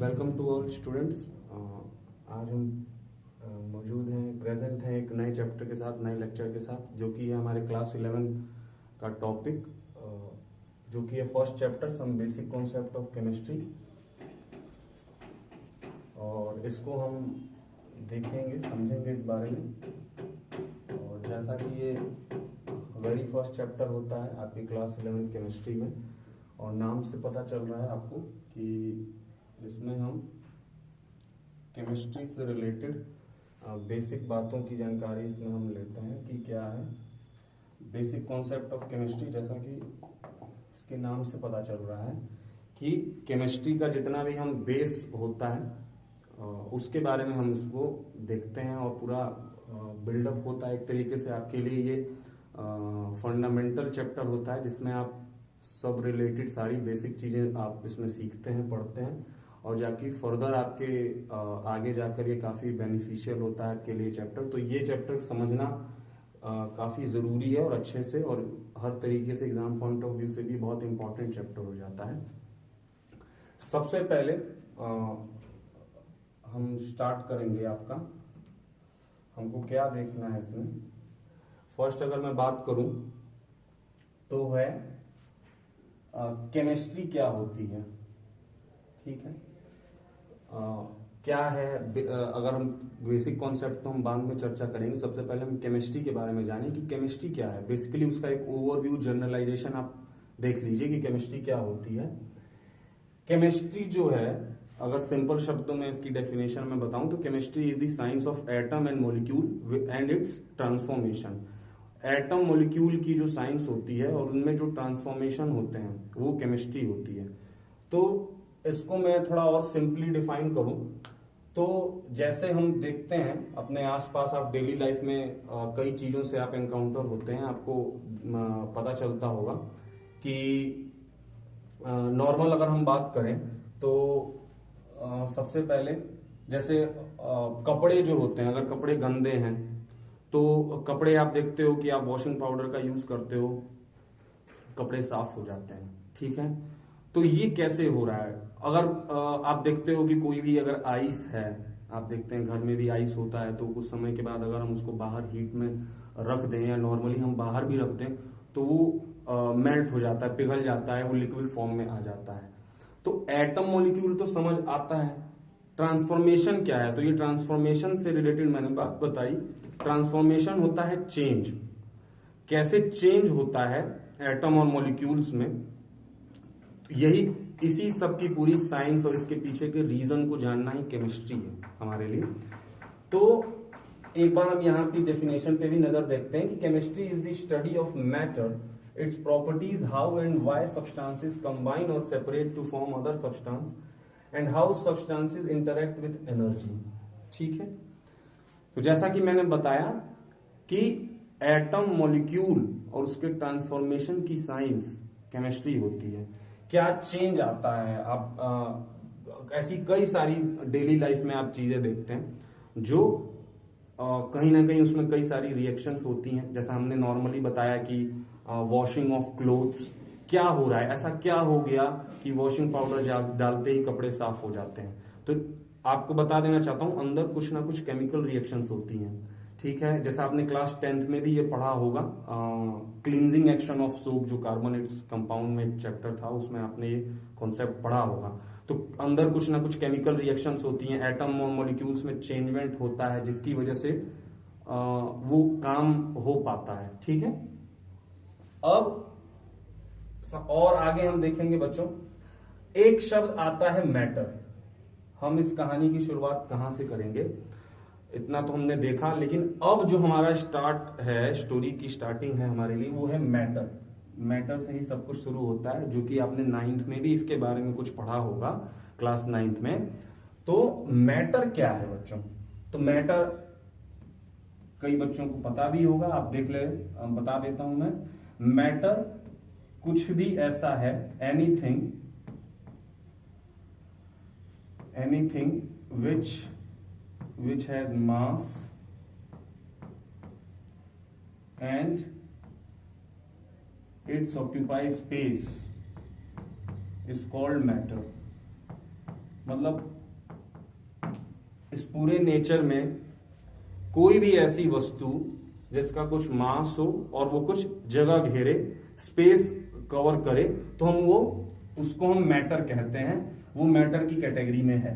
Welcome to all students. आज हम मौजूद हैं, प्रेजेंट हैं एक नए चैप्टर के साथ, नए लेक्चर के साथ, जो कि है हमारे क्लास 11 का टॉपिक, जो कि है first chapter some basic concept of chemistry. और इसको हम देखेंगे, समझेंगे इस बारे में। और जैसा कि ये वेरी फर्स्ट चैप्टर होता है आपकी क्लास 11 केमिस्ट्री में, और नाम से पता चल रहा है आपको कि इसमें हम केमिस्ट्री से रिलेटेड बेसिक बातों की जानकारी इसमें हम लेते हैं कि क्या है बेसिक कॉन्सेप्ट ऑफ केमिस्ट्री। जैसा कि इसके नाम से पता चल रहा है कि केमिस्ट्री का जितना भी हम बेस होता है उसके बारे में हम इसको देखते हैं, और पूरा बिल्डअप होता है एक तरीके से। आपके लिए ये फंडामेंटल चैप्टर होता है, जिसमें आप सब रिलेटेड सारी बेसिक चीज़ें आप इसमें सीखते हैं, पढ़ते हैं, और जाके फर्दर आपके आगे जाकर ये काफ़ी बेनिफिशियल होता है आपके लिए चैप्टर। तो ये चैप्टर समझना काफ़ी ज़रूरी है और अच्छे से, और हर तरीके से एग्जाम पॉइंट ऑफ व्यू से भी बहुत इंपॉर्टेंट चैप्टर हो जाता है। सबसे पहले हम स्टार्ट करेंगे आपका, हमको क्या देखना है इसमें। फर्स्ट अगर मैं बात करूं तो है केमिस्ट्री क्या होती है, ठीक है। क्या है, अगर हम बेसिक कॉन्सेप्ट तो हम बाद में चर्चा करेंगे। सबसे पहले हम केमिस्ट्री के बारे में जानें कि केमिस्ट्री क्या है। बेसिकली उसका एक ओवरव्यू, जनरलाइजेशन आप देख लीजिए कि केमिस्ट्री क्या होती है। केमिस्ट्री जो है, अगर सिंपल शब्दों में इसकी डेफिनेशन में बताऊं तो chemistry is the science of atom and molecule and it's transformation. Atom molecule की जो साइंस होती है और उनमें जो ट्रांसफॉर्मेशन होते हैं वो केमिस्ट्री होती है। तो इसको मैं थोड़ा और सिंपली डिफाइन करूं तो जैसे हम देखते हैं अपने आसपास, आप डेली लाइफ में कई चीज़ों से आप एनकाउंटर होते हैं, आपको पता चलता होगा कि नॉर्मल अगर हम बात करें तो सबसे पहले जैसे कपड़े जो होते हैं, अगर कपड़े गंदे हैं तो कपड़े आप देखते हो कि आप वॉशिंग पाउडर का यूज करते हो, कपड़े साफ हो जाते हैं, ठीक है। तो ये कैसे हो रहा है? अगर आप देखते हो कि कोई भी अगर आइस है, आप देखते हैं घर में भी आइस होता है, तो कुछ समय के बाद अगर हम उसको बाहर हीट में रख दें, या नॉर्मली हम बाहर भी रख दें, तो वो मेल्ट हो जाता है, पिघल जाता है, वो लिक्विड फॉर्म में आ जाता है। तो एटम मॉलिक्यूल तो समझ आता है, ट्रांसफॉर्मेशन क्या है? तो ये ट्रांसफॉर्मेशन से रिलेटेड मैंने बात बताई। ट्रांसफॉर्मेशन होता है चेंज। कैसे चेंज होता है एटम और मॉलिक्यूल्स में, यही इसी सब की पूरी साइंस और इसके पीछे के रीजन को जानना ही केमिस्ट्री है हमारे लिए। तो एक बार हम यहाँ की डेफिनेशन पे भी नजर देखते हैं कि chemistry is the study of matter, its properties, how and why substances combine और separate to form other substance, and how substances interact with energy, ठीक है। तो जैसा कि मैंने बताया कि एटम, मॉलिक्यूल और उसके ट्रांसफॉर्मेशन की साइंस केमिस्ट्री होती है। क्या चेंज आता है, आप ऐसी कई सारी डेली लाइफ में आप चीजें देखते हैं जो कहीं ना कहीं उसमें कई सारी रिएक्शंस होती हैं। जैसा हमने नॉर्मली बताया कि वॉशिंग ऑफ क्लोथ्स, क्या हो रहा है, ऐसा क्या हो गया कि वॉशिंग पाउडर डालते ही कपड़े साफ हो जाते हैं। तो आपको बता देना चाहता हूं, अंदर कुछ ना कुछ केमिकल रिएक्शंस होती हैं, ठीक है। जैसा आपने क्लास 10th में भी ये पढ़ा होगा, क्लींजिंग एक्शन ऑफ सोप, जो कार्बोनेट्स कंपाउंड में चैप्टर था, उसमें आपने ये कॉन्सेप्ट पढ़ा होगा। तो अंदर कुछ ना कुछ केमिकल रिएक्शंस होती हैं, एटम और मॉलिक्यूल्स में चेंजमेंट होता है, जिसकी वजह से वो काम हो पाता है, ठीक है। अब और आगे हम देखेंगे बच्चों, एक शब्द आता है मैटर। हम इस कहानी की शुरुआत कहां से करेंगे, इतना तो हमने देखा, लेकिन अब जो हमारा स्टार्ट है, स्टोरी की स्टार्टिंग है हमारे लिए, वो है मैटर। मैटर से ही सब कुछ शुरू होता है, जो कि आपने 9th में भी इसके बारे में कुछ पढ़ा होगा, क्लास 9th में। तो मैटर क्या है बच्चों? तो मैटर कई बच्चों को पता भी होगा, आप देख ले, बता देता हूं मैं। मैटर कुछ भी ऐसा है, anything which has mass and it occupies space is called matter, मतलब इस पूरे नेचर में कोई भी ऐसी वस्तु जिसका कुछ मास हो और वो कुछ जगह घेरे, स्पेस कवर करे, तो उसको हम मैटर कहते हैं। वो मैटर की कैटेगरी में है।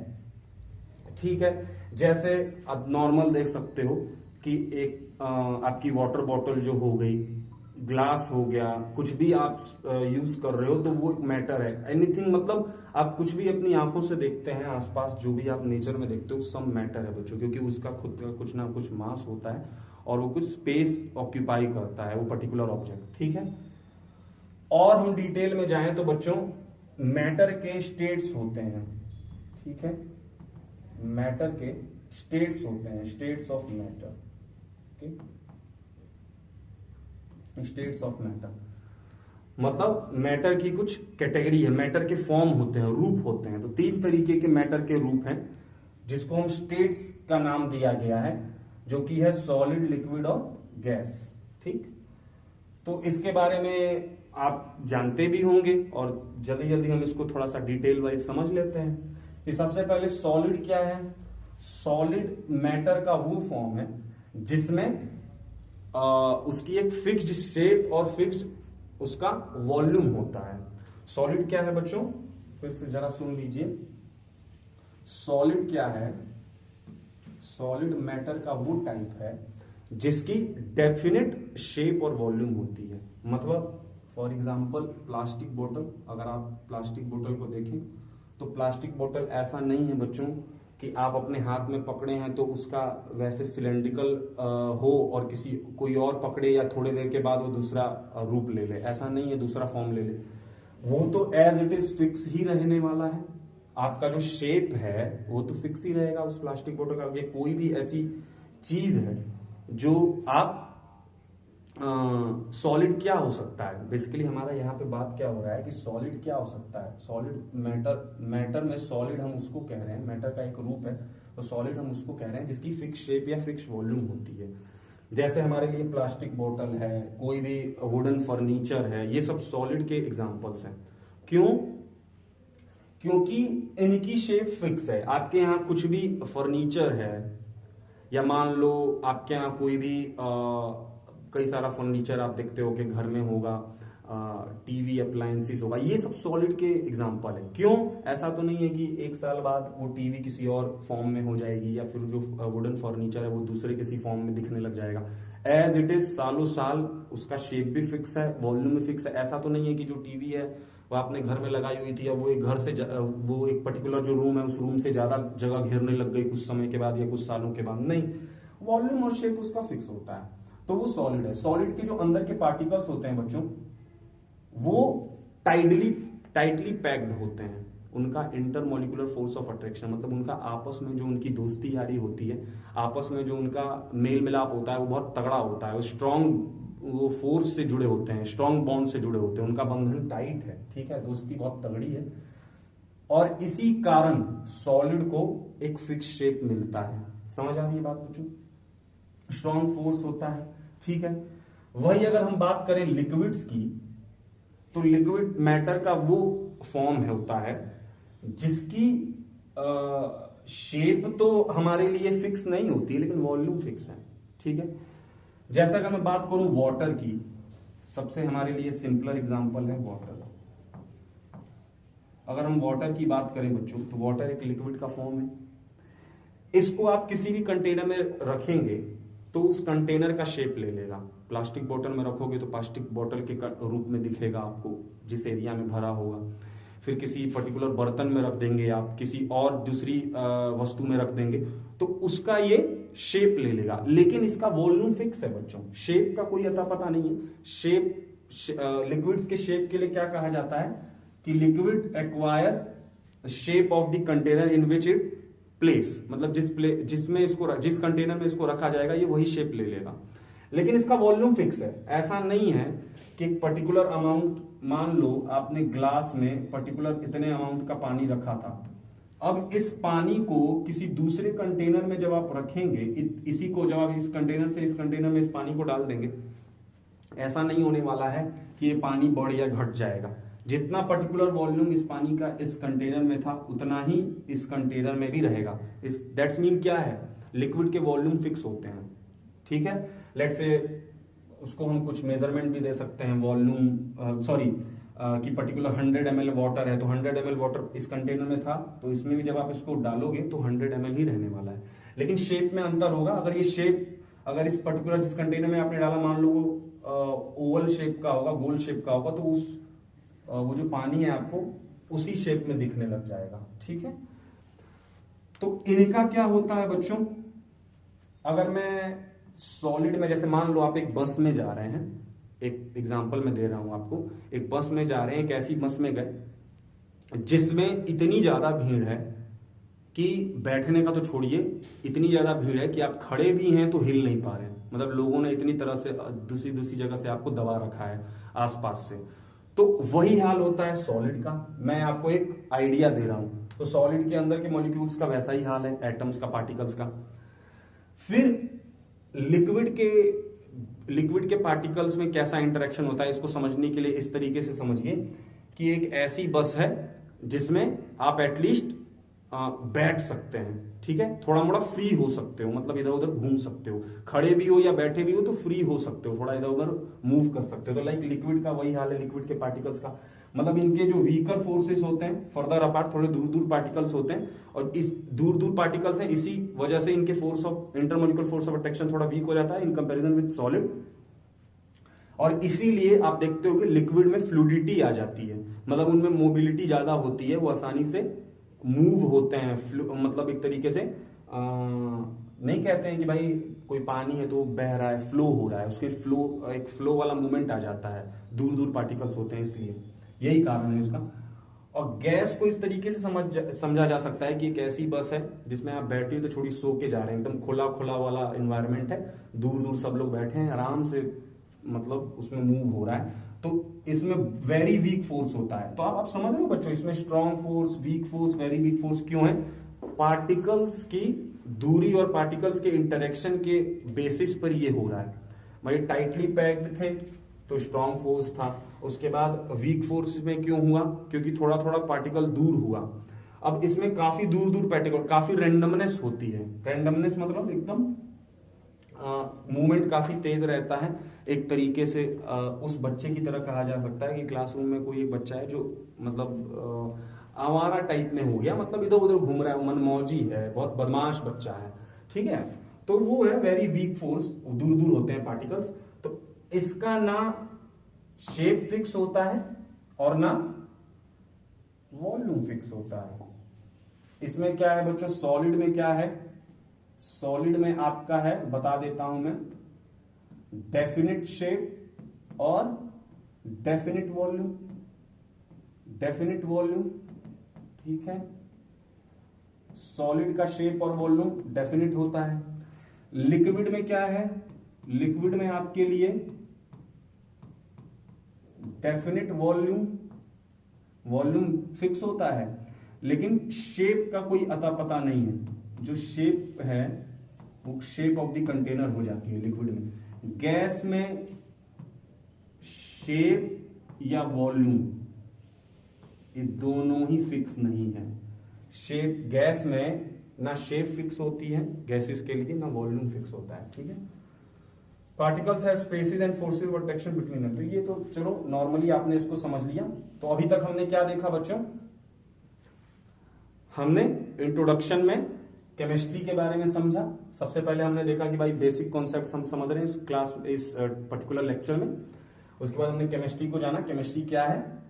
ठीक है, जैसे आप नॉर्मल देख सकते हो कि एक आपकी वाटर बॉटल जो हो गई, ग्लास हो गया, कुछ भी आप यूज कर रहे हो तो वो एक मैटर है। एनीथिंग मतलब आप कुछ भी अपनी आंखों से देखते हैं आसपास, जो भी आप नेचर में देखते हो सब मैटर है बच्चों, क्योंकि उसका खुद का कुछ ना कुछ मास होता है और वो कुछ स्पेस ऑक्यूपाई करता है, वो पर्टिकुलर ऑब्जेक्ट। ठीक है, और हम डिटेल में जाएं तो बच्चों मैटर के स्टेट्स होते हैं। ठीक है, मैटर के स्टेट्स होते हैं, states of matter. States of matter मतलब मैटर की कुछ कैटेगरी है, मैटर के फॉर्म होते हैं, रूप होते हैं। तो 3 तरीके के मैटर के रूप हैं जिसको हम स्टेट्स का नाम दिया गया है, जो कि है सॉलिड, लिक्विड और गैस। ठीक, तो इसके बारे में आप जानते भी होंगे और जल्दी जल्दी हम इसको थोड़ा सा डिटेल वाइज समझ लेते हैं। कि सबसे पहले सॉलिड क्या है? सॉलिड मैटर का वो फॉर्म है जिसमें उसकी एक फिक्स्ड शेप और फिक्स्ड उसका वॉल्यूम होता है। सॉलिड क्या है बच्चों? फिर से जरा सुन लीजिए, सॉलिड क्या है? सॉलिड मैटर का वो टाइप है जिसकी डेफिनेट शेप और वॉल्यूम होती है। मतलब फॉर एग्जांपल प्लास्टिक बोतल, अगर आप प्लास्टिक बोतल को देखें तो प्लास्टिक बोतल ऐसा नहीं है बच्चों कि आप अपने हाथ में पकड़े हैं तो उसका वैसे सिलेंड्रिकल हो और कोई और पकड़े या थोड़ी देर के बाद वो दूसरा रूप ले ले, ऐसा नहीं है, दूसरा फॉर्म ले ले। वो तो एज इट इज फिक्स ही रहने वाला है। आपका जो शेप है वो तो फिक्स ही रहेगा उस प्लास्टिक बोतल का। कोई भी ऐसी चीज है जो आप सॉलिड क्या हो सकता है? बेसिकली हमारा यहाँ पे बात क्या हो रहा है कि सॉलिड क्या हो सकता है। सॉलिड मैटर में सॉलिड हम उसको कह रहे हैं, मैटर का एक रूप है, तो सॉलिड हम उसको कह रहे हैं जिसकी फिक्स शेप या फिक्स वॉल्यूम होती है। जैसे हमारे लिए प्लास्टिक बोतल है, कोई भी वुडन फर्नीचर है, ये सब सॉलिड के एग्जाम्पल्स हैं। क्यों? क्योंकि इनकी शेप फिक्स है। आपके यहाँ कुछ भी फर्नीचर है या मान लो आपके यहाँ कोई भी कई सारा फर्नीचर आप देखते हो कि घर में होगा, टीवी अप्लायंसेस होगा, ये सब सॉलिड के एग्जांपल है। क्यों? ऐसा तो नहीं है कि 1 साल बाद वो टीवी किसी और फॉर्म में हो जाएगी या फिर जो वुडन फर्नीचर है वो दूसरे किसी फॉर्म में दिखने लग जाएगा। एज इट इज सालों साल उसका शेप भी फिक्स है, वॉल्यूम भी फिक्स है। ऐसा तो नहीं है कि जो टीवी है वो आपने घर में लगाई हुई थी, अब वो एक घर से वो एक पर्टिकुलर जो रूम है उस रूम से ज्यादा जगह घेरने लग गई कुछ समय के बाद या कुछ सालों के बाद। नहीं, वॉल्यूम और शेप उसका फिक्स होता है, तो वो सॉलिड है। सॉलिड के जो अंदर के पार्टिकल्स होते हैं बच्चों वो टाइटली पैक्ड होते हैं। उनका इंटरमोलिकुलर फोर्स ऑफ अट्रैक्शन मतलब उनका आपस में जो उनकी दोस्ती यारी होती है, आपस में जो उनका मेल मिलाप होता है वो बहुत तगड़ा होता है। वो स्ट्रॉन्ग, वो फोर्स से जुड़े होते हैं, स्ट्रॉन्ग बॉन्ड से जुड़े होते हैं, उनका बंधन टाइट है। ठीक है, दोस्ती बहुत तगड़ी है और इसी कारण सॉलिड को एक फिक्स शेप मिलता है। समझ आ रही है बात बच्चों? स्ट्रॉन्ग फोर्स होता है। ठीक है, वही अगर हम बात करें लिक्विड्स की तो लिक्विड मैटर का वो फॉर्म है होता है जिसकी शेप तो हमारे लिए फिक्स नहीं होती लेकिन वॉल्यूम फिक्स है। ठीक है, जैसा कि मैं बात करूं वाटर की, सबसे हमारे लिए सिंपलर एग्जांपल है वाटर। अगर हम वाटर की बात करें बच्चों तो वाटर एक लिक्विड का फॉर्म है। इसको आप किसी भी कंटेनर में रखेंगे तो उस कंटेनर का शेप ले लेगा। प्लास्टिक बोतल में रखोगे तो प्लास्टिक बोतल के रूप में दिखेगा आपको जिस एरिया में भरा होगा। फिर किसी पर्टिकुलर बर्तन में रख देंगे, आप किसी और दूसरी वस्तु में रख देंगे तो उसका ये शेप ले लेगा, लेकिन इसका वॉल्यूम फिक्स है बच्चों। शेप का कोई अता पता नहीं है। लिक्विड्स के शेप के लिए क्या कहा जाता है कि liquid acquire shape of the container in which it place, मतलब जिस कंटेनर में इसको रखा जाएगा ये वही शेप ले लेगा, लेकिन इसका वॉल्यूम फिक्स है। ऐसा नहीं है कि एक पर्टिकुलर अमाउंट, मान लो आपने ग्लास में पर्टिकुलर इतने अमाउंट का पानी रखा था, अब इस पानी को किसी दूसरे कंटेनर में जब आप रखेंगे, इसी को जब आप इस कंटेनर से इस कंटेनर में इस पानी को डाल देंगे, ऐसा नहीं होने वाला है कि ये पानी बढ़ या घट जाएगा। जितना पर्टिकुलर वॉल्यूम इस पानी का इस कंटेनर में था उतना ही इस कंटेनर में भी रहेगा। इस दैट्स मीन क्या है, लिक्विड के वॉल्यूम फिक्स होते हैं, ठीक है। लेट्स से उसको हम कुछ मेजरमेंट भी दे सकते हैं, वॉल्यूम कि पर्टिकुलर 100 ml वाटर है तो 100 ml वाटर इस कंटेनर में था, तो इसमें भी जब आप इसको डालोगे तो 100 ml ही रहने वाला है, लेकिन शेप में अंतर होगा। अगर ये शेप, अगर इस पर्टिकुलर जिस कंटेनर में आपने डाला मान लो ओवल शेप का होगा, गोल शेप का होगा, तो उस वो जो पानी है आपको उसी शेप में दिखने लग जाएगा, ठीक है। तो इनका क्या होता है बच्चों, अगर मैं सॉलिड में, जैसे मान लो आप एक बस में जा रहे हैं, एक एग्जांपल में दे रहा हूं आपको, एक बस में जा रहे हैं, एक ऐसी बस में गए जिसमें इतनी ज्यादा भीड़ है कि बैठने का तो छोड़िए, इतनी ज्यादा भीड़ है कि आप खड़े भी हैं तो हिल नहीं पा रहे हैं, मतलब लोगों ने इतनी तरह से दूसरी दूसरी जगह से आपको दबा रखा है आसपास से। तो वही हाल होता है सॉलिड का। मैं आपको एक आइडिया दे रहा हूं, तो सॉलिड के अंदर के मॉलिक्यूल्स का वैसा ही हाल है, एटम्स का, पार्टिकल्स का। फिर लिक्विड के पार्टिकल्स में कैसा इंटरेक्शन होता है, इसको समझने के लिए इस तरीके से समझिए कि एक ऐसी बस है जिसमें आप एटलीस्ट बैठ सकते हैं, ठीक है, थोड़ा मोड़ा फ्री हो सकते हो, मतलब इधर उधर घूम सकते हो, खड़े भी हो या बैठे भी हो तो फ्री हो सकते हो, थोड़ा इधर उधर मूव कर सकते हो। तो लाइक लिक्विड का वही हाल है, लिक्विड के पार्टिकल्स का, मतलब इनके जो वीकर फोर्सेस होते हैं फर्दर अपार्ट, थोड़े दूर दूर पार्टिकल्स होते हैं, और इस दूर दूर पार्टिकल्स हैं, इसी वजह से इनके force of intermolecular force of attraction थोड़ा वीक हो जाता है इन कंपैरिजन विद सॉलिड, और इसीलिए आप देखते हो कि लिक्विड में फ्लूइडिटी आ जाती है, मतलब उनमें मोबिलिटी ज्यादा होती है, वो आसानी से मूव होते हैं, मतलब एक तरीके से नहीं कहते हैं कि भाई कोई पानी है तो बह रहा है, फ्लो हो रहा है, उसके फ्लो, एक फ्लो वाला मूवमेंट आ जाता है, दूर दूर पार्टिकल्स होते हैं, इसलिए यही कारण है उसका। और गैस को इस तरीके से समझा जा सकता है कि एक ऐसी बस है जिसमें आप बैठे तो छोड़ी सो के जा रहे हैं, एकदम खुला खुला वाला एनवायरनमेंट है, दूर दूर सब लोग बैठे हैं आराम से, मतलब उसमें मूव हो रहा है, तो इसमें वेरी वीक फोर्स होता है। तो आप समझ रहे हो बच्चों, इसमें strong force, weak force, very weak force क्यों है? पार्टिकल्स की दूरी और पार्टिकल्स के इंटरेक्शन के बेसिस पर ये हो रहा है। भाई टाइटली पैक्ड थे तो स्ट्रॉन्ग फोर्स था, उसके बाद वीक फोर्स में क्यों हुआ? क्योंकि थोड़ा थोड़ा पार्टिकल दूर हुआ। अब इसमें काफी दूर दूर पार्टिकल, काफी रेंडमनेस होती है, रेंडमनेस मतलब एकदम मूवमेंट काफी तेज रहता है, एक तरीके से उस बच्चे की तरह कहा जा सकता है कि क्लासरूम में कोई एक बच्चा है जो मतलब आवारा टाइप में हो गया, मतलब इधर उधर घूम रहा है, मनमौजी है, बहुत बदमाश बच्चा है, ठीक है, तो वो है वेरी वीक फोर्स, दूर दूर होते हैं पार्टिकल्स। तो इसका ना शेप फिक्स होता है और ना वॉल्यूम फिक्स होता है। इसमें क्या है बच्चों, सॉलिड में क्या है? सॉलिड में आपका है, बता देता हूं मैं, डेफिनिट शेप और डेफिनिट वॉल्यूम, डेफिनिट वॉल्यूम, ठीक है, सॉलिड का शेप और वॉल्यूम डेफिनिट होता है। लिक्विड में क्या है? लिक्विड में आपके लिए डेफिनिट वॉल्यूम, वॉल्यूम फिक्स होता है, लेकिन शेप का कोई अता पता नहीं है। जो शेप है वो शेप ऑफ द कंटेनर हो जाती है लिक्विड में। गैस में शेप या वॉल्यूम ये दोनों ही फिक्स नहीं है। शेप, गैस में ना शेप फिक्स होती है गैसेस के लिए, ना वॉल्यूम फिक्स होता है, ठीक है। Particles have spaces and forces of attraction between them. तो ये तो चलो नॉर्मली आपने इसको समझ लिया। तो अभी तक हमने क्या देखा बच्चों? हमने इंट्रोडक्शन में केमिस्ट्री के बारे में समझा। सबसे पहले हमने देखा कि भाई बेसिक कॉन्सेप्ट हम समझ रहे हैं इस क्लास, इस पर्टिकुलर लेक्चर में। उसके बाद हमने केमिस्ट्री को जाना, केमिस्ट्री क्या है,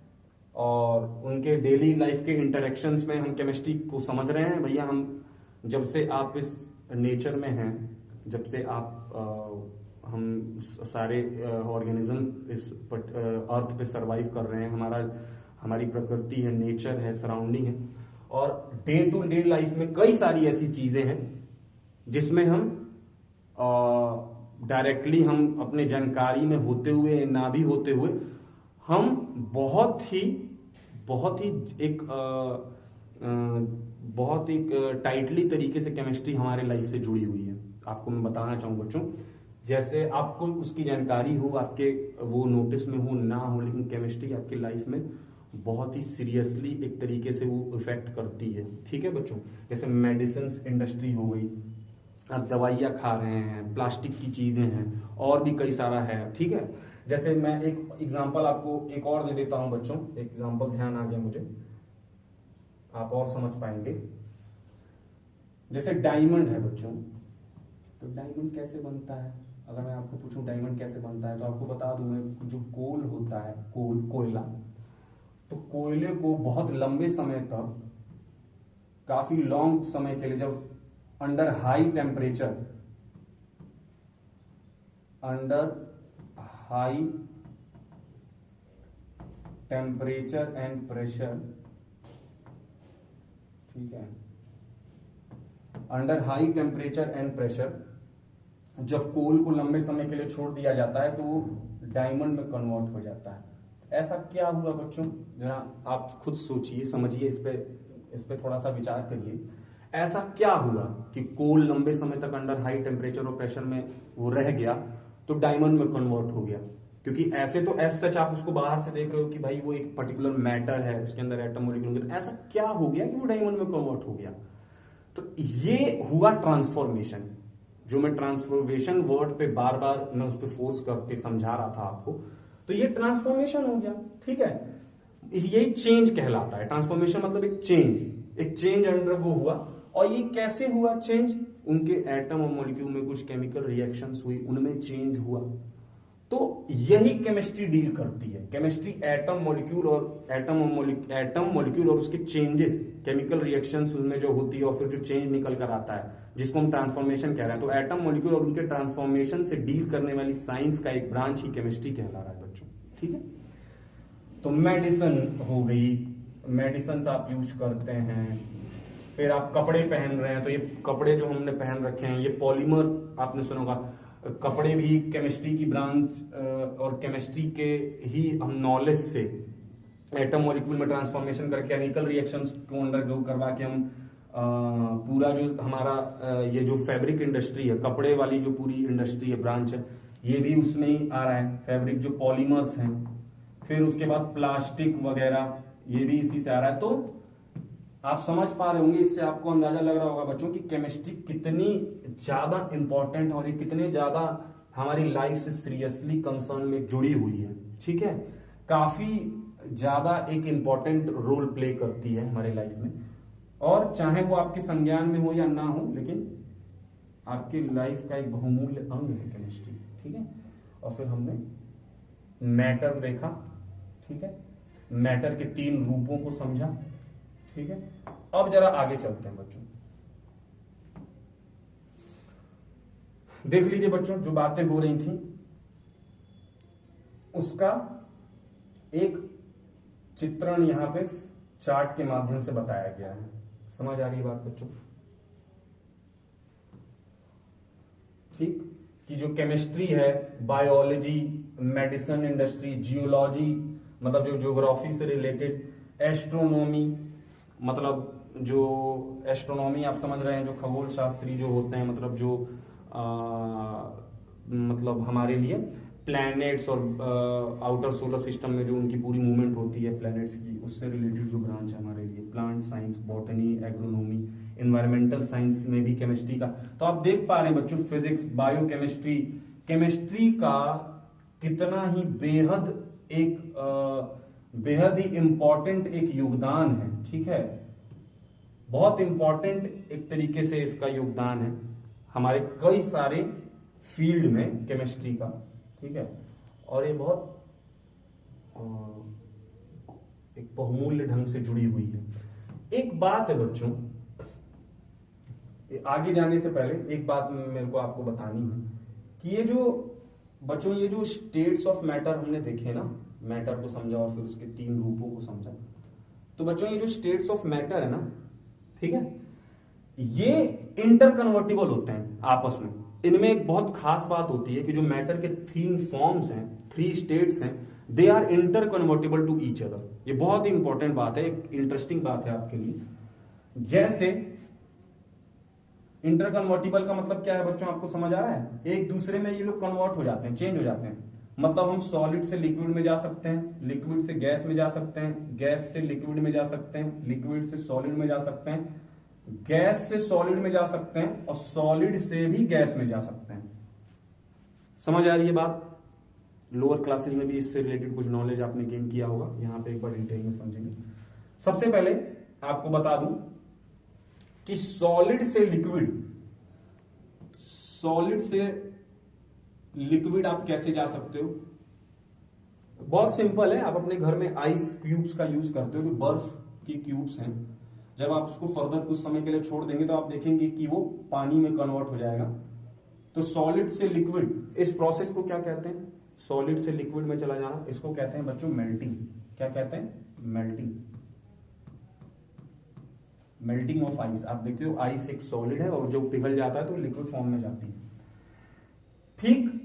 और उनके डेली लाइफ के इंटरेक्शंस में हम केमिस्ट्री को समझ रहे हैं। भैया हम जब से आप इस नेचर में हैं, जब से आप हम सारे ऑर्गेनिज्म इस अर्थ पे सरवाइव कर रहे हैं, हमारी प्रकृति है, नेचर है, सराउंडिंग है, और डे टू डे लाइफ में कई सारी ऐसी चीजें हैं जिसमें हम डायरेक्टली, हम अपने जानकारी में होते हुए ना भी होते हुए, हम बहुत ही एक टाइटली तरीके से केमिस्ट्री हमारे लाइफ से जुड़ी हुई है। आपको मैं बताना चाहूँ बच्चों, जैसे आपको उसकी जानकारी हो, आपके वो नोटिस में हो ना हो, लेकिन केमिस्ट्री आपकी लाइफ में बहुत ही सीरियसली एक तरीके से वो इफेक्ट करती है। ठीक है बच्चों, जैसे मेडिसिन इंडस्ट्री हो गई, आप दवाइयाँ खा रहे हैं, प्लास्टिक की चीजें हैं, और भी कई सारा है। ठीक है, जैसे मैं एक एग्जांपल आपको एक और दे देता हूं बच्चों, एक एग्जांपल ध्यान आ गया मुझे, आप और समझ पाएंगे। जैसे डायमंड है बच्चों, तो डायमंड कैसे बनता है? अगर मैं आपको पूछूं डायमंड कैसे बनता है, तो आपको बता दूं मैं, जो कोल होता है, कोयला, तो कोयले को बहुत लंबे समय तक, काफी लॉन्ग समय के लिए, जब under high temperature, under high temperature and pressure, ठीक है, under high temperature and pressure, जब कोल को लंबे समय के लिए छोड़ दिया जाता है तो वो डायमंड में कन्वर्ट हो जाता है। ऐसा क्या हुआ बच्चों, जरा आप खुद सोचिए, समझिए, इस पे थोड़ा सा विचार करिए। ऐसा क्या हुआ कि कोल लंबे समय तक अंडर हाई टेम्परेचर और प्रेशर में वो रह गया तो डायमंड में कन्वर्ट हो गया? क्योंकि ऐसे तो एज सच आप उसको बाहर से देख रहे हो कि भाई वो एक पर्टिकुलर मैटर है, उसके अंदर एटम मॉलिक्यूल होंगे, तो ऐसा क्या हो गया कि वो डायमंड में कन्वर्ट हो गया? तो ये हुआ ट्रांसफॉर्मेशन। जो मैं ट्रांसफॉर्मेशन वर्ड पे बार बार मैं उस पर फोर्स करके समझा रहा था आपको, तो ये ट्रांसफॉर्मेशन हो गया। ठीक है, यही चेंज कहलाता है। ट्रांसफॉर्मेशन मतलब एक चेंज अंडरगो हुआ। और ये कैसे हुआ चेंज? उनके एटम और मॉलिक्यूल में कुछ केमिकल रिएक्शंस हुई, उनमें चेंज हुआ। तो यही केमिस्ट्री डील करती है। केमिस्ट्री एटम मॉलिक्यूल और उसके चेंजेस, केमिकल रिएक्शंस उसमें जो होती है और फिर जो चेंज निकल कर आता है, जिसको हम ट्रांसफॉर्मेशन कह रहे हैं। तो एटम मॉलिक्यूल और उनके ट्रांसफॉर्मेशन से डील करने वाली साइंस का एक ब्रांच ही केमिस्ट्री कहला रहा है बच्चों। ठीक है, तो मेडिसिन हो गई, मेडिसिन आप यूज करते हैं। फिर आप कपड़े पहन रहे हैं, तो ये कपड़े जो हमने पहन रखे हैं, ये पॉलीमर, आपने सुना होगा, कपड़े भी केमिस्ट्री की ब्रांच, और केमिस्ट्री के ही हम नॉलेज से एटम मॉलिक्यूल में ट्रांसफॉर्मेशन करके केमिकल रिएक्शंस को अंडरगो करवा के हम पूरा जो हमारा ये जो फैब्रिक इंडस्ट्री है, कपड़े वाली जो पूरी इंडस्ट्री है, ब्रांच है, ये भी उसमें ही आ रहा है। फैब्रिक जो पॉलीमर्स हैं, फिर उसके बाद प्लास्टिक वगैरह, ये भी इसी से आ रहा है। तो आप समझ पा रहे होंगे, इससे आपको अंदाजा लग रहा होगा बच्चों कि केमिस्ट्री कितनी ज्यादा इंपॉर्टेंट और ये कितने ज्यादा हमारी लाइफ से सीरियसली कंसर्न में जुड़ी हुई है। ठीक है, काफी ज्यादा एक इंपॉर्टेंट रोल प्ले करती है हमारे लाइफ में, और चाहे वो आपके संज्ञान में हो या ना हो, लेकिन आपकी लाइफ का एक बहुमूल्य अंग है केमिस्ट्री। ठीक है, और फिर हमने मैटर देखा। ठीक है, मैटर के 3 रूपों को समझा। ठीक है, अब जरा आगे चलते हैं बच्चों। देख लीजिए बच्चों, जो बातें हो रही थी उसका एक चित्रण यहां पे चार्ट के माध्यम से बताया गया है। समझ आ रही है बात बच्चों? ठीक, कि जो केमिस्ट्री है, बायोलॉजी, मेडिसिन इंडस्ट्री, जियोलॉजी मतलब जो ज्योग्राफी से रिलेटेड, एस्ट्रोनॉमी मतलब जो एस्ट्रोनॉमी आप समझ रहे हैं, जो खगोल शास्त्री जो होते हैं, मतलब जो मतलब हमारे लिए प्लैनेट्स और आउटर सोलर सिस्टम में जो उनकी पूरी मूवमेंट होती है प्लैनेट्स की, उससे रिलेटेड जो ब्रांच है हमारे लिए, plant science, botany, agronomy, environmental science में भी केमिस्ट्री का। तो आप देख पा रहे हैं बच्चों, फिजिक्स, बायोकेमिस्ट्री, केमिस्ट्री का कितना ही बेहद ही इंपॉर्टेंट एक योगदान है। ठीक है, बहुत इंपॉर्टेंट एक तरीके से इसका योगदान है हमारे कई सारे फील्ड में केमिस्ट्री का। ठीक है, और ये बहुत एक बहुमूल्य ढंग से जुड़ी हुई है। एक बात है बच्चों, आगे जाने से पहले एक बात मेरे को आपको बतानी है कि ये जो बच्चों, ये जो स्टेट्स ऑफ मैटर हमने देखे ना, मैटर को समझा और फिर उसके 3 रूपों को समझा, तो बच्चों ये जो स्टेट्स ऑफ मैटर है ना, ठीक है, ये इंटरकन्वर्टिबल होते हैं आपस में। इनमें एक बहुत खास बात होती है कि जो मैटर के 3 फॉर्म्स हैं, 3 स्टेट्स हैं, they are interconvertible to each other. ये बहुत ही इंपॉर्टेंट बात है, एक इंटरेस्टिंग बात है आपके लिए। जैसे इंटरकन्वर्टिबल का मतलब क्या है बच्चों, आपको समझ आ रहा है? एक दूसरे में ये लोग कन्वर्ट हो जाते हैं, चेंज हो जाते हैं। मतलब हम सॉलिड से लिक्विड में जा सकते हैं, लिक्विड से गैस में जा सकते हैं, गैस से लिक्विड में जा सकते हैं, लिक्विड से सॉलिड में जा सकते हैं, गैस से सॉलिड में जा सकते हैं और सॉलिड से भी गैस में जा सकते हैं। समझ आ रही है बात? लोअर क्लासेस में भी इससे रिलेटेड कुछ नॉलेज आपने गेन किया होगा, यहां पे एक बार डिटेल में समझेंगे। सबसे पहले आपको बता दूं कि सॉलिड से लिक्विड आप कैसे जा सकते हो। बहुत सिंपल है, आप अपने घर में आइस क्यूब्स का यूज करते हो, जो बर्फ की क्यूब्स हैं। जब आप उसको फर्दर कुछ समय के लिए छोड़ देंगे तो आप देखेंगे कि वो पानी में कन्वर्ट हो जाएगा। तो सॉलिड से लिक्विड, इस प्रोसेस को क्या कहते हैं? सॉलिड से लिक्विड में चला जाना, इसको कहते हैं बच्चों मेल्टिंग। क्या कहते हैं? मेल्टिंग। Melting of ice. आप देखते हो आइस एक सॉलिड है और जो पिघल जाता है तो लिक्विड फॉर्म में जाती है। ठीक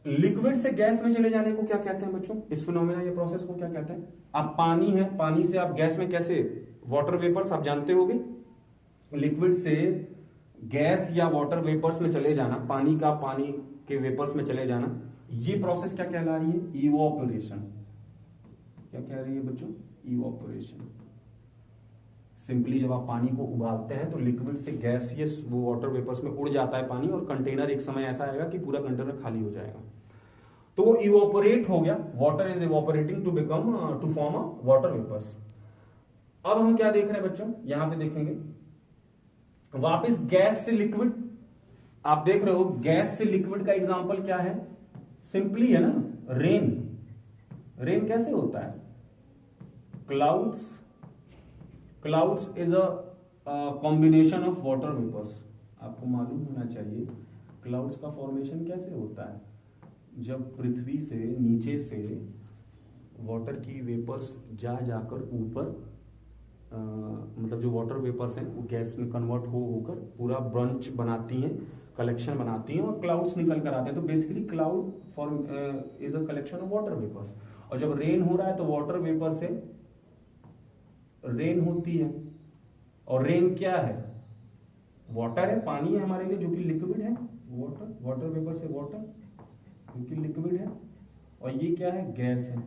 लिक्विड से गैस में चले जाने को क्या कहते हैं बच्चों? इस फिनोमेना, ये प्रोसेस को क्या कहते हैं? आप पानी है, पानी से आप गैस में कैसे, वाटर वेपर्स आप जानते होंगे, लिक्विड से गैस या वाटर वेपर्स में चले जाना, पानी का पानी के वेपर्स में चले जाना, ये प्रोसेस क्या कहला रही है? इवोपरेशन। क्या कह रही है बच्चों? इवोपरेशन। सिंपली जब आप पानी को उबालते हैं तो लिक्विड से गैस या वो वाटर वेपर्स में उड़ जाता है पानी, और कंटेनर एक समय ऐसा आएगा कि पूरा कंटेनर खाली हो जाएगा, तो वो इवोपरेट हो गया। Water is evaporating to form a water vapours. अब हम क्या देख रहे हैं बच्चों? यहां पे देखेंगे वापस गैस से लिक्विड। आप देख रहे हो गैस से लिक्विड का एग्जांपल क्या है? सिंपली है ना, रेन। रेन कैसे होता है? Clouds is a combination of water vapours. आपको मालूम होना चाहिए क्लाउड्स का फॉर्मेशन कैसे होता है। जब पृथ्वी से नीचे से वाटर की वेपर्स जाकर ऊपर, मतलब जो वाटर वेपर्स हैं वो गैस में कन्वर्ट होकर पूरा ब्रंच बनाती हैं, कलेक्शन बनाती हैं और क्लाउड्स निकल कर आते हैं। तो basically cloud form is a collection of water vapours. और जब रेन हो रहा है तो वाटर वेपर से रेन होती है। और रेन क्या है? वाटर है, पानी है हमारे लिए जो कि लिक्विड है। वाटर वेपर से वाटर जो कि लिक्विड है, और ये क्या है? गैस है।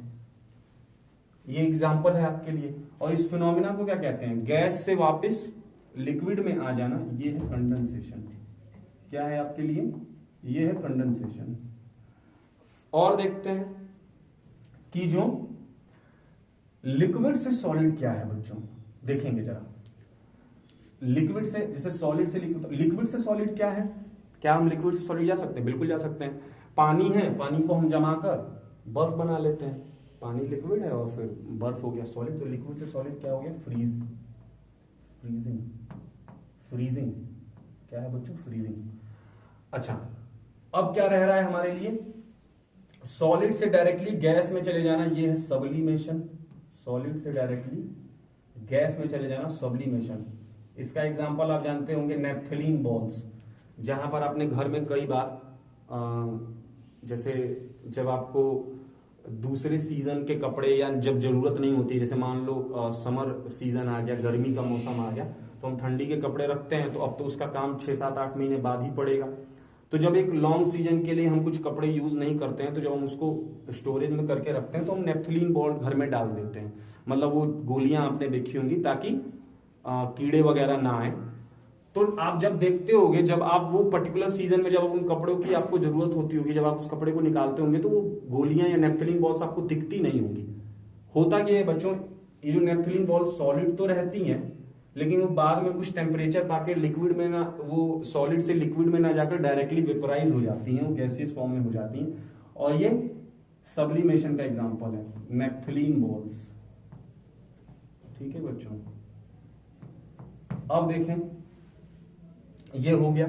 ये एग्जांपल है आपके लिए। और इस फिनोमिना को क्या कहते हैं? गैस से वापस लिक्विड में आ जाना, ये है कंडेंसेशन। क्या है आपके लिए? ये है कंडेंसेशन। और देखते हैं कि जो लिक्विड से सॉलिड क्या है बच्चों, देखेंगे जरा। लिक्विड से, जैसे सॉलिड से लिक्विड से सॉलिड क्या है? क्या हम लिक्विड से सॉलिड जा सकते हैं? बिल्कुल जा सकते हैं। पानी है, पानी को हम जमाकर बर्फ बना लेते हैं। पानी लिक्विड है और फिर बर्फ हो गया सॉलिड। तो लिक्विड से सॉलिड क्या हो गया? फ्रीजिंग। क्या है बच्चों? फ्रीजिंग। अच्छा, अब क्या रह रहा है हमारे लिए? सॉलिड से डायरेक्टली गैस में चले जाना, ये है सब्लिमेशन। सॉलिड से डायरेक्टली गैस में चले जाना, सब्लिमेशन। इसका एग्जांपल आप जानते होंगे, नेफ्थलीन बॉल्स। जहां पर आपने घर में कई बार जैसे जब आपको दूसरे सीजन के कपड़े या जब जरूरत नहीं होती, जैसे मान लो समर सीजन आ गया, गर्मी का मौसम आ गया, तो हम ठंडी के कपड़े रखते हैं, तो अब तो उसका काम 6, 7, 8 महीने बाद ही पड़ेगा। तो जब एक लॉन्ग सीजन के लिए हम कुछ कपड़े यूज नहीं करते हैं, तो जब हम उसको स्टोरेज में करके रखते हैं तो हम नेफ्थलीन बॉल घर में डाल देते हैं। मतलब वो गोलियां आपने देखी होंगी ताकि कीड़े वगैरह ना आए। तो आप जब देखते होगे, जब आप वो पर्टिकुलर सीजन में जब उन कपड़ों की आपको जरूरत होती होगी, जब आप उस कपड़े को निकालते होंगे, तो वो गोलियां या नेफ्थलीन बॉल्स आपको दिखती नहीं होंगी। होता क्या है बच्चों, ये जो नेफ्थलीन बॉल सॉलिड तो रहती हैं, लेकिन वो बाद में कुछ टेम्परेचर पाके लिक्विड में ना, वो सॉलिड से लिक्विड में ना जाकर डायरेक्टली वेपराइज हो जाती हैं, वो गैसियस फॉर्म में हो जाती हैं। और ये सब्लिमेशन का एग्जांपल है, नेफ्थलीन बॉल्स। ठीक है बच्चों, अब देखें, ये हो गया।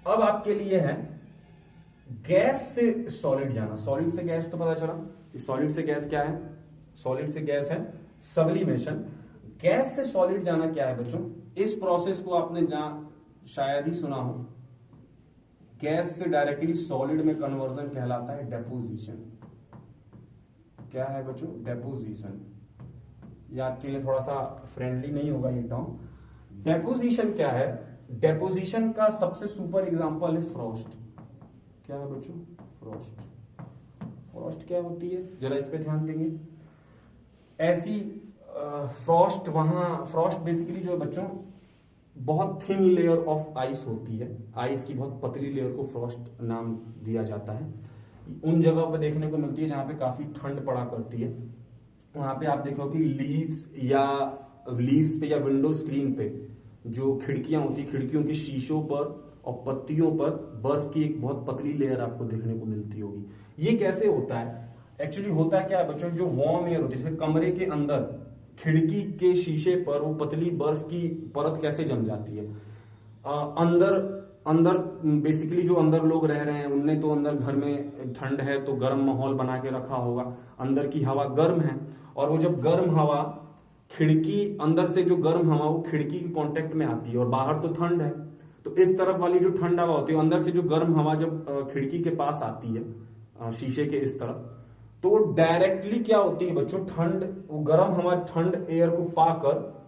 अब आपके लिए है गैस से सॉलिड जाना। सॉलिड से गैस तो पता चला, सॉलिड से गैस क्या है? सॉलिड से गैस है सब्लिमेशन। गैस से सॉलिड जाना क्या है बच्चों? इस प्रोसेस को आपने शायद ही सुना हो। गैस से डायरेक्टली सॉलिड में कन्वर्जन कहलाता है डेपोजिशन। क्या है बच्चों? डेपोजिशन। याद के लिए थोड़ा सा फ्रेंडली नहीं होगा ये टर्म। डेपोजिशन क्या है? डेपोजिशन का सबसे सुपर एग्जांपल है फ्रॉस्ट। क्या है बच्चों? फ्रॉस्ट। फ्रॉस्ट क्या होती है, जरा इस पे ध्यान देंगे। ऐसी फ्रॉस्ट, वहां फ्रॉस्ट बेसिकली जो है बच्चों बहुत थिन लेयर ऑफ आइस होती है, आइस की बहुत पतली लेयर को फ्रॉस्ट नाम दिया जाता है। उन जगह पर देखने को मिलती है जहां पे काफी ठंड पड़ा करती है। वहां पे आप देखो कि लीव्स पे या विंडो स्क्रीन पे जो खिड़कियां होती है, खिड़कियों के शीशों पर और पत्तियों पर बर्फ की एक बहुत पतली लेयर आपको देखने को मिलती होगी। ये कैसे होता है? एक्चुअली होता है क्या है बच्चों, जो वार्म एयर होती है, जैसे कमरे के अंदर खिड़की के शीशे पर वो पतली बर्फ की परत कैसे जम जाती है। अंदर बेसिकली जो अंदर लोग रह रहे हैं उनने तो अंदर घर में ठंड है तो गर्म माहौल बना के रखा होगा, अंदर की हवा गर्म है, और वो जब गर्म हवा खिड़की, अंदर से जो गर्म हवा वो खिड़की के कांटेक्ट में आती है और बाहर तो ठंड है, तो इस तरफ वाली जो ठंड हवा होती है, अंदर से जो गर्म हवा जब खिड़की के पास आती है शीशे के इस तरफ, तो वो डायरेक्टली क्या होती है बच्चों, ठंड, वो गर्म हवा ठंड एयर को पाकर,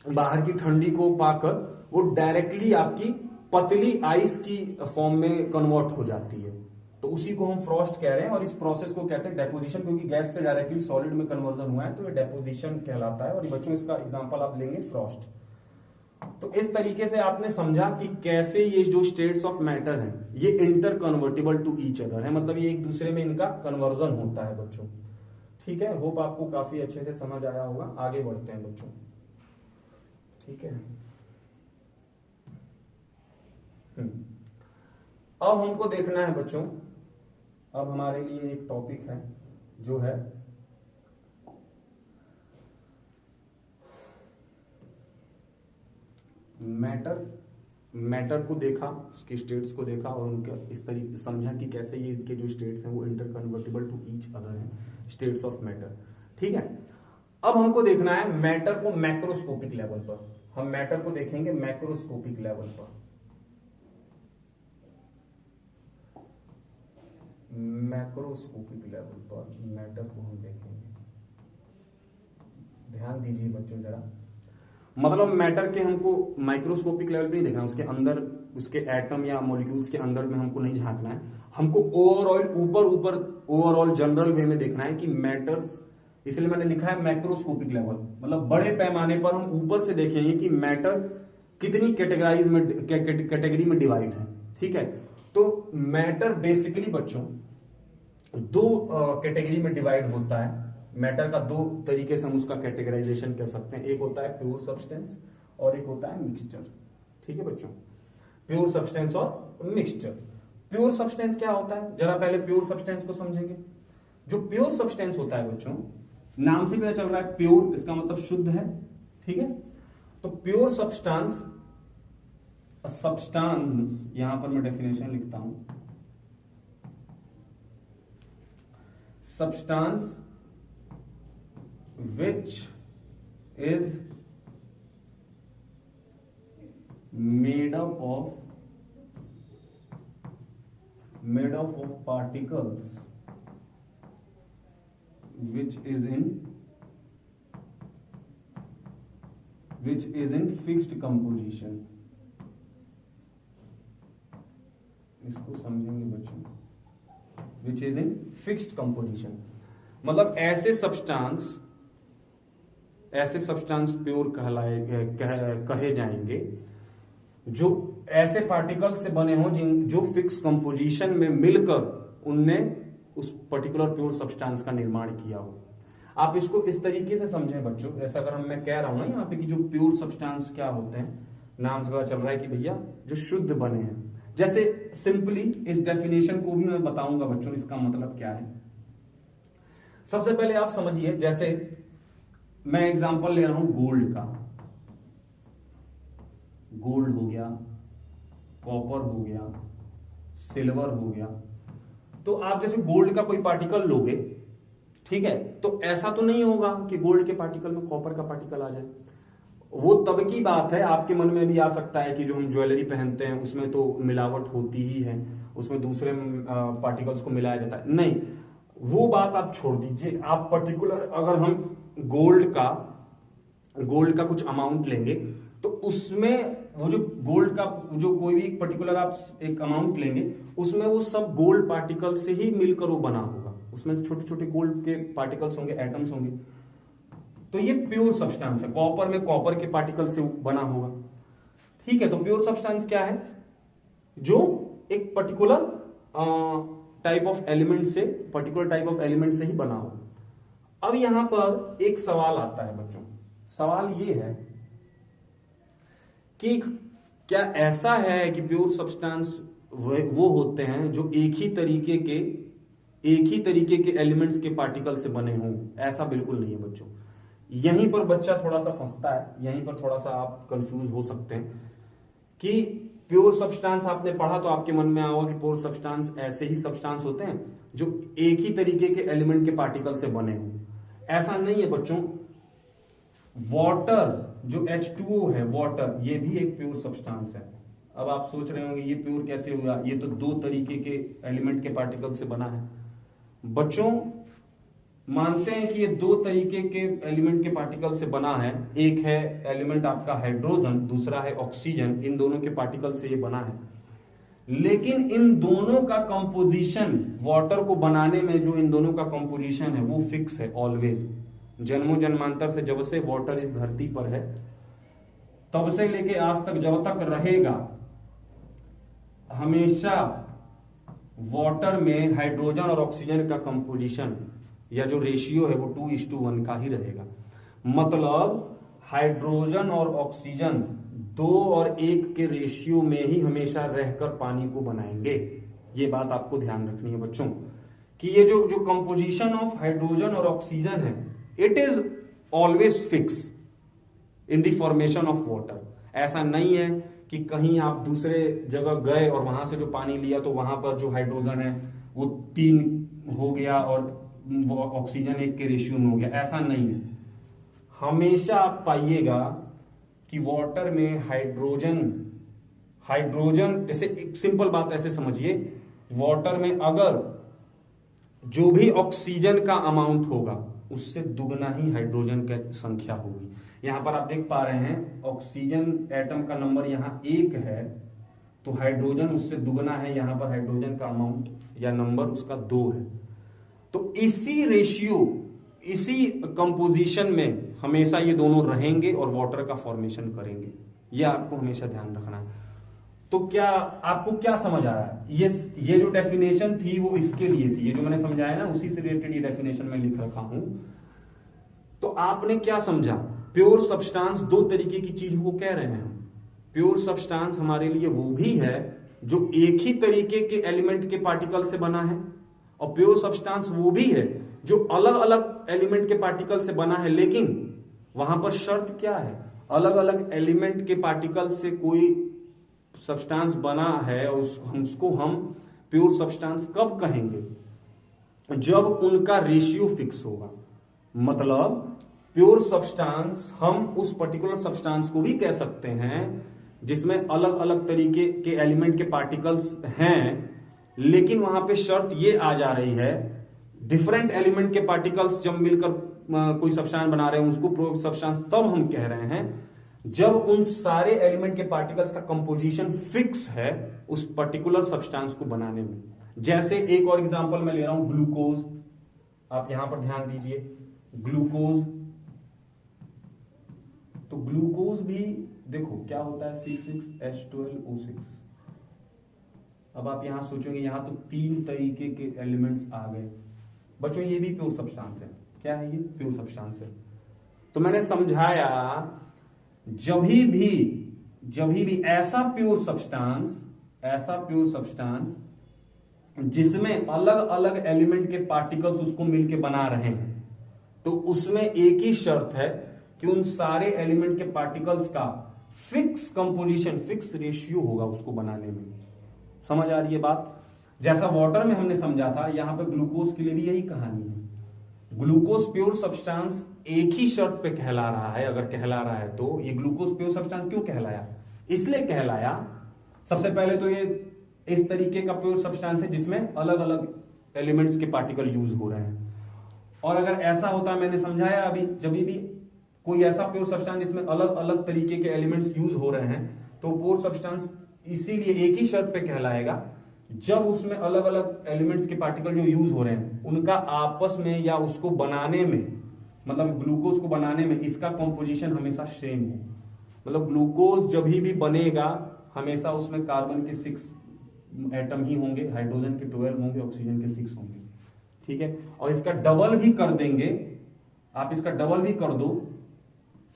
बाहर की ठंडी को पाकर वो डायरेक्टली आपकी पतली आइस की फॉर्म में कन्वर्ट हो जाती है। तो उसी को हम फ्रॉस्ट कह रहे हैं और इस प्रोसेस को कहते हैं डेपोजिशन, क्योंकि गैस से डायरेक्टली सॉलिड में कन्वर्जन हुआ है तो ये डेपोजिशन कहलाता है। और ये बच्चों इसका एग्जांपल आप लेंगे फ्रॉस्ट। तो इस तरीके से आपने समझा कि कैसे ये जो स्टेट्स ऑफ मैटर हैं ये interconvertible to each other है, मतलब ये एक दूसरे में इनका कन्वर्जन होता है बच्चों। ठीक है, होप आपको काफी अच्छे से समझ आया होगा। आगे बढ़ते हैं बच्चों, ठीक है। अब हमको देखना है बच्चों, अब हमारे लिए एक टॉपिक है जो है मैटर को देखा, उसके स्टेट्स को देखा और उनका इस तरीके समझा कि कैसे ये इनके जो स्टेट्स हैं वो interconvertible to each other हैं, स्टेट्स ऑफ मैटर। ठीक है, अब हमको देखना है मैटर को मैक्रोस्कोपिक लेवल पर। हम मैटर को देखेंगे मैक्रोस्कोपिक लेवल पर। मैक्रोस्कोपिक लेवल पर मैटर को हम देखेंगे। ध्यान दीजिए बच्चों जरा, मतलब मैटर के हमको माइक्रोस्कोपिक लेवल पे नहीं देखना, उसके अंदर, उसके एटम या मॉलिक्यूल्स के अंदर में हमको नहीं झांकना है। हमको ओवरऑल जनरल वे में देखना है कि मैटर्स, इसलिए मैंने लिखा है मैक्रोस्कोपिक लेवल, मतलब बड़े पैमाने पर हम ऊपर से देखेंगे कि मैटर कितनी कैटेगरी में डिवाइड है। ठीक है, तो मैटर बेसिकली बच्चों दो कैटेगरी में डिवाइड होता है। मैटर का दो तरीके से हम उसका कैटेगराइजेशन कर सकते हैं, एक होता है प्योर सब्सटेंस और एक होता है मिक्सचर। ठीक है बच्चों, प्योर सब्सटेंस और मिक्सचर। प्योर सब्सटेंस क्या होता है, जरा पहले प्योर सब्सटेंस को समझेंगे। जो प्योर सब्सटेंस होता है बच्चों, नाम से पता चल रहा है प्योर, इसका मतलब शुद्ध है। ठीक है, तो प्योर सब्सटेंस, सब्सटेंस यहां पर मैं डेफिनेशन लिखता हूं, substance which is made up of particles which is in fixed composition। इसको समझेंगे बच्चों, which is in fixed composition, मतलब ऐसे सब्सटेंस प्योर कहे जाएंगे जो ऐसे पार्टिकल से बने हों जो फिक्स कंपोजिशन में मिलकर उनने उस पर्टिकुलर प्योर सब्सटेंस का निर्माण किया हो। आप इसको इस तरीके से समझें बच्चों, जैसा अगर मैं कह रहा हूं ना यहाँ पे कि जो प्योर सब्सटेंस क्या होते हैं, नाम से पता चल रहा है कि भैया जो शुद्ध बने हैं। जैसे सिंपली इस डेफिनेशन को भी मैं बताऊंगा बच्चों, इसका मतलब क्या है। सबसे पहले आप समझिए, जैसे मैं एग्जांपल ले रहा हूं गोल्ड का, गोल्ड हो गया, कॉपर हो गया, सिल्वर हो गया। तो आप जैसे गोल्ड का कोई पार्टिकल लोगे, ठीक है, तो ऐसा तो नहीं होगा कि गोल्ड के पार्टिकल में कॉपर का पार्टिकल आ जाए। वो तब की बात है, आपके मन में भी आ सकता है कि जो हम ज्वेलरी पहनते हैं उसमें तो मिलावट होती ही है, उसमें दूसरे पार्टिकल्स को मिलाया जाता है। नहीं, वो बात आप छोड़ दीजिए। आप पर्टिकुलर अगर हम गोल्ड का गोल्ड का कुछ अमाउंट लेंगे तो उसमें वो जो गोल्ड का जो कोई भी पर्टिकुलर आप एक अमाउंट लेंगे उसमें वो सब गोल्ड पार्टिकल से ही मिलकर वो बना होगा, उसमें छोटे छोटे गोल्ड के पार्टिकल्स होंगे, एटम्स होंगे। तो ये प्योर सब्सटेंस है। कॉपर में कॉपर के पार्टिकल से बना होगा, ठीक है। तो प्योर सब्सटेंस क्या है? जो एक पर्टिकुलर टाइप ऑफ एलिमेंट से ही बना हो। अब यहां पर एक सवाल आता है बच्चों, सवाल ये है कि क्या ऐसा है कि प्योर सब्सटेंस वो होते हैं जो एक ही तरीके के एलिमेंट्स के पार्टिकल से बने हों? ऐसा बिल्कुल नहीं है बच्चों। यहीं पर बच्चा थोड़ा सा फंसता है, यहीं पर थोड़ा सा आप कंफ्यूज हो सकते हैं कि प्योर सब्सटेंस आपने पढ़ा तो आपके मन में आएगा कि प्योर सब्सटेंस ऐसे ही सब्सटेंस होते हैं जो एक ही तरीके के एलिमेंट के पार्टिकल से बने हों। ऐसा नहीं है बच्चों। वाटर जो H2O है, वाटर, ये भी एक प्योर सब्सटेंस है। अब आप सोच रहे होंगे ये प्योर कैसे हुआ, ये तो दो तरीके के एलिमेंट के पार्टिकल से बना है। बच्चों मानते हैं कि ये दो तरीके के एलिमेंट के पार्टिकल से बना है। एक है एलिमेंट आपका हाइड्रोजन, दूसरा है ऑक्सीजन। इन दोनों के पार्टिकल से ये बना है, लेकिन इन दोनों का कंपोजिशन, वाटर को बनाने में जो इन दोनों का कंपोजिशन है वो फिक्स है ऑलवेज। जन्मों जन्मांतर से, जब से वाटर इस धरती पर है तब से लेके आज तक, जब तक रहेगा, हमेशा वाटर में हाइड्रोजन और ऑक्सीजन का कंपोजिशन या जो रेशियो है वो 2:1 का ही रहेगा। मतलब हाइड्रोजन और ऑक्सीजन 2 और 1 के रेशियो में ही हमेशा रहकर पानी को बनाएंगे। ये बात आपको ध्यान रखनी है बच्चों कि ये जो कंपोजिशन ऑफ हाइड्रोजन और ऑक्सीजन है, it is always fix in the formation of water. ऐसा नहीं है कि कहीं आप दूसरे जगह गए और वहां से जो पानी लिया तो वहां पर जो हाइड्रोजन है वो 3 हो गया और ऑक्सीजन 1 के रेशियो में हो गया। ऐसा नहीं है। हमेशा आप पाइएगा कि वाटर में हाइड्रोजन जैसे, एक सिंपल बात ऐसे समझिए, वाटर में अगर जो भी ऑक्सीजन का अमाउंट होगा उससे दुगना ही हाइड्रोजन की संख्या होगी। यहां पर आप देख पा रहे हैं ऑक्सीजन एटम का नंबर यहां 1 है, तो हाइड्रोजन उससे दुगना है। यहां पर हाइड्रोजन का अमाउंट या नंबर उसका 2 है। तो इसी रेशियो, इसी कंपोजिशन में हमेशा ये दोनों रहेंगे और वाटर का फॉर्मेशन करेंगे। ये आपको हमेशा ध्यान रखना है। तो क्या आपको क्या समझ आया? ये जो डेफिनेशन थी वो इसके लिए थी, ये जो मैंने समझाया ना उसी से रिलेटेड ये डेफिनेशन मैं लिख रखा हूं। तो आपने क्या समझा? प्योर सब्सटेंस 2 तरीके की चीज को कह रहे हैं। प्योर सब्सटेंस हमारे लिए वो भी है जो एक ही तरीके के एलिमेंट के पार्टिकल से बना है, और प्योर सब्सटेंस वो भी है जो अलग अलग एलिमेंट के पार्टिकल से बना है। लेकिन वहां पर शर्त क्या है? अलग अलग एलिमेंट के पार्टिकल से कोई सब्सटेंस बना है, उसको हम प्योर सब्सटेंस कब कहेंगे? जब उनका रेशियो फिक्स होगा। मतलब प्योर सब्सटेंस, हम उस पर्टिकुलर सब्सटेंस को भी कह सकते हैं जिसमें अलग अलग तरीके के एलिमेंट के पार्टिकल्स हैं, लेकिन वहां पे शर्त ये आ जा रही है, डिफरेंट एलिमेंट के पार्टिकल्स जब मिलकर कोई सब्सटेंस बना रहे हैं उसको प्योर सब्सटेंस तब हम कह रहे हैं जब उन सारे एलिमेंट के पार्टिकल्स का कंपोजिशन फिक्स है उस पर्टिकुलर सब्सटेंस को बनाने में। जैसे एक और एग्जांपल मैं ले रहा हूं, ग्लूकोज। आप यहां पर ध्यान दीजिए, ग्लूकोज। तो ग्लूकोज भी देखो क्या होता है, C6H12O6। अब आप यहां सोचोगे यहां तो 3 तरीके के एलिमेंट्स आ गए। बच्चों ये भी प्योर सब्सटेंस है। क्या है ये? प्योर सब्सटेंस है। तो मैंने समझाया जब भी ऐसा प्योर सब्सटेंस जिसमें अलग अलग एलिमेंट के पार्टिकल्स उसको मिलके बना रहे हैं, तो उसमें एक ही शर्त है कि उन सारे एलिमेंट के पार्टिकल्स का फिक्स कंपोजिशन, फिक्स रेशियो होगा उसको बनाने में। समझ आ रही है बात? जैसा वाटर में हमने समझा था, यहां पर ग्लूकोज के लिए भी यही कहानी है। ग्लूकोज प्योर सब्सटेंस एक ही शर्त पे कहला रहा है। अगर कहला रहा है तो ये ग्लूकोज प्योर सब्सटेंस क्यों कहलाया? इसलिए कहलाया, सबसे पहले तो ये इस तरीके का प्योर सब्सटेंस है जिसमें अलग अलग एलिमेंट्स के पार्टिकल यूज हो रहे हैं। और अगर ऐसा होता, मैंने समझाया अभी, जब भी कोई ऐसा प्योर सब्सटेंस जिसमें अलग अलग तरीके के एलिमेंट्स यूज हो रहे हैं, तो प्योर सब्सटेंस इसीलिए एक ही शर्त पे कहलाएगा जब उसमें अलग अलग एलिमेंट्स के पार्टिकल जो यूज हो रहे हैं उनका आपस में या उसको बनाने में, मतलब ग्लूकोज को बनाने में इसका कॉम्पोजिशन हमेशा सेम हो। मतलब ग्लूकोज जब भी बनेगा हमेशा उसमें कार्बन के 6 एटम ही होंगे, हाइड्रोजन के 12 होंगे, ऑक्सीजन के 6 होंगे, ठीक है। और इसका डबल भी कर देंगे, आप इसका डबल भी कर दो,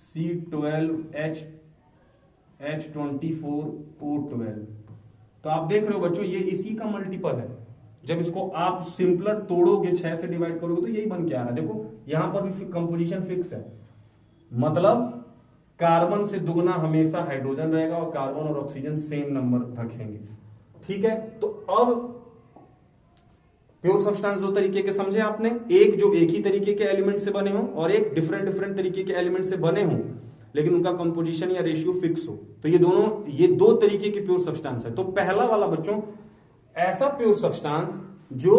C12H H24O12, तो आप देख रहे हो बच्चों ये इसी का मल्टीपल है। जब इसको आप सिंपलर तोड़ोगे, 6 से डिवाइड करोगे तो यही बन के आ रहा है। देखो यहां पर भी कंपोजिशन फिक्स है, मतलब कार्बन से दुगना हमेशा हाइड्रोजन रहेगा और कार्बन और ऑक्सीजन सेम नंबर रखेंगे, ठीक है। तो अब प्योर सब्सटेंस दो तरीके के समझे आपने, एक जो एक ही तरीके के एलिमेंट से बने हो और एक डिफरेंट डिफरेंट तरीके के एलिमेंट से बने हो लेकिन उनका कंपोजिशन या रेशियो फिक्स हो। तो ये दो तरीके के प्योर सब्सटेंस है। तो पहला वाला बच्चों ऐसा प्योर सब्सटेंस जो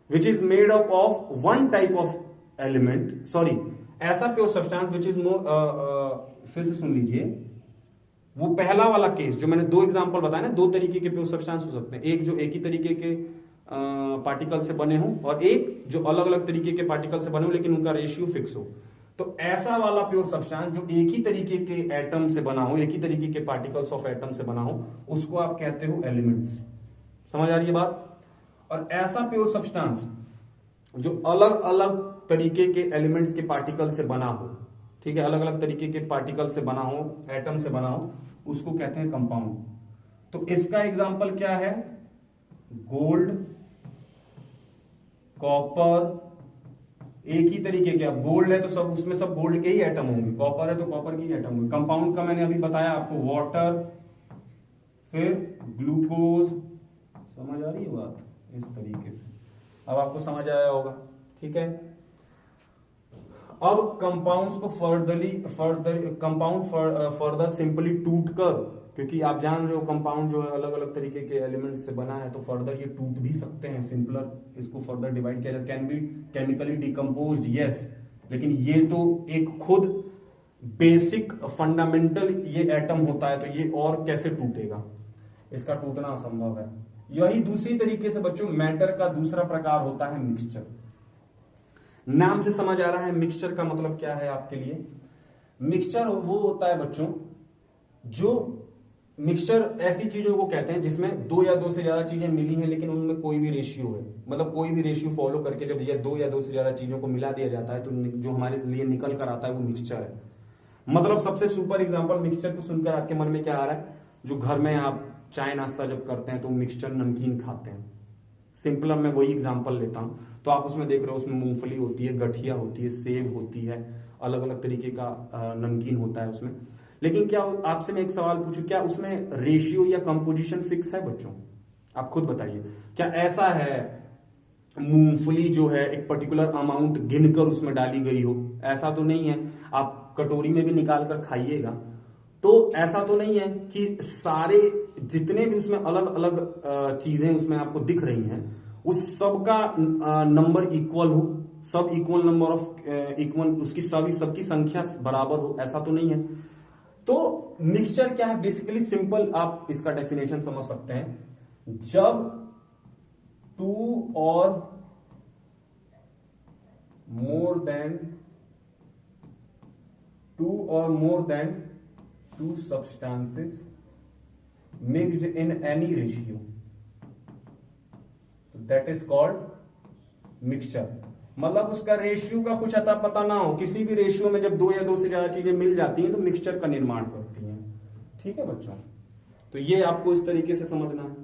which is made up of one type of element, sorry ऐसा प्योर सब्सटेंस विच इज फिर से सुन लीजिए, वो पहला वाला केस जो मैंने 2 एग्जांपल बताए ना, 2 तरीके के प्योर सब्सटेंस हो सकते हैं, एक जो एक ही तरीके के पार्टिकल से बने हो और एक जो अलग अलग तरीके के पार्टिकल से बने हो लेकिन उनका रेशियो फिक्स हो। तो ऐसा वाला प्योर सब्सटेंस जो एक ही तरीके के एटम से बना हो, एक ही तरीके के पार्टिकल्स ऑफ एटम से बना हो, उसको आप कहते हो एलिमेंट्स। समझ आ रही है बात। और ऐसा प्योर सब्सटेंस जो अलग अलग तरीके के एलिमेंट्स के पार्टिकल से बना हो, ठीक है, अलग अलग तरीके के पार्टिकल से बना हो, एटम से बना हो, उसको कहते हैं कंपाउंड। तो इसका एग्जांपल क्या है, गोल्ड, कॉपर, एक ही तरीके के, अब गोल्ड है तो सब उसमें सब गोल्ड के ही एटम होंगे, कॉपर है तो कॉपर के ही एटम होंगे। कंपाउंड का मैंने अभी बताया आपको, वाटर, फिर ग्लूकोज। समझ आ रही है बात, इस तरीके से अब आपको समझ आया होगा, ठीक है। अब कंपाउंड्स को फर्दर सिंपली टूट कर, क्योंकि आप जान रहे हो कंपाउंड जो है अलग अलग तरीके के एलिमेंट से बना है, तो फर्दर ये टूट भी सकते हैं, सिंपलर इसको फर्दर डिवाइड किया जाए, can be chemically decomposed, yes, लेकिन ये तो एक खुद बेसिक फंडामेंटल ये एटम होता है, तो ये और कैसे टूटेगा, इसका टूटना असंभव है। यही दूसरी तरीके से बच्चों मैटर का दूसरा प्रकार होता है मिक्सचर। नाम से समझ आ रहा है मिक्सचर का मतलब क्या है आपके लिए। मिक्सचर वो होता है बच्चों, जो मिक्सचर ऐसी चीजों को कहते हैं जिसमें 2 या 2 से ज्यादा चीजें मिली हैं लेकिन उनमें कोई भी रेशियो है, मतलब कोई भी रेशियो फॉलो करके जब ये 2 या 2 से ज्यादा चीजों को मिला दिया जाता है तो जो हमारे लिए निकल कर आता है वो मिक्सचर है। मतलब सबसे सुपर एग्जांपल मिक्सचर को सुनकर आपके मन में क्या आ रहा है, जो घर में आप चाय नाश्ता जब करते हैं तो मिक्सचर नमकीन खाते हैं, सिंपल अब मैं वही एग्जांपल लेता हूं, तो आप उसमें देख रहे हो उसमें मूंगफली होती है, गठिया होती है, सेब होती है, अलग अलग तरीके का नमकीन होता है उसमें। लेकिन क्या आपसे मैं एक सवाल पूछूं, क्या उसमें रेशियो या कंपोजिशन फिक्स है बच्चों? आप खुद बताइए, क्या ऐसा है मूंगफली जो है एक पर्टिकुलर अमाउंट गिनकर उसमें डाली गई हो? ऐसा तो नहीं है। आप कटोरी में भी निकाल कर खाइएगा तो ऐसा तो नहीं है कि सारे जितने भी उसमें अलग अलग चीजें उसमें आपको दिख रही हैं उस सब का नंबर इक्वल हो, सब इक्वल नंबर ऑफ इक्वल उसकी सबकी संख्या बराबर हो, ऐसा तो नहीं है। तो मिक्सचर क्या है, बेसिकली सिंपल आप इसका डेफिनेशन समझ सकते हैं, जब 2 और more than 2 substances mixed in any ratio, that is called mixture। मतलब उसका रेशियो का कुछ अता पता ना हो, किसी भी रेशियो में जब 2 या 2 से ज्यादा चीजें मिल जाती हैं तो मिक्सचर का निर्माण करती हैं, ठीक है बच्चों। तो ये आपको इस तरीके से समझना है।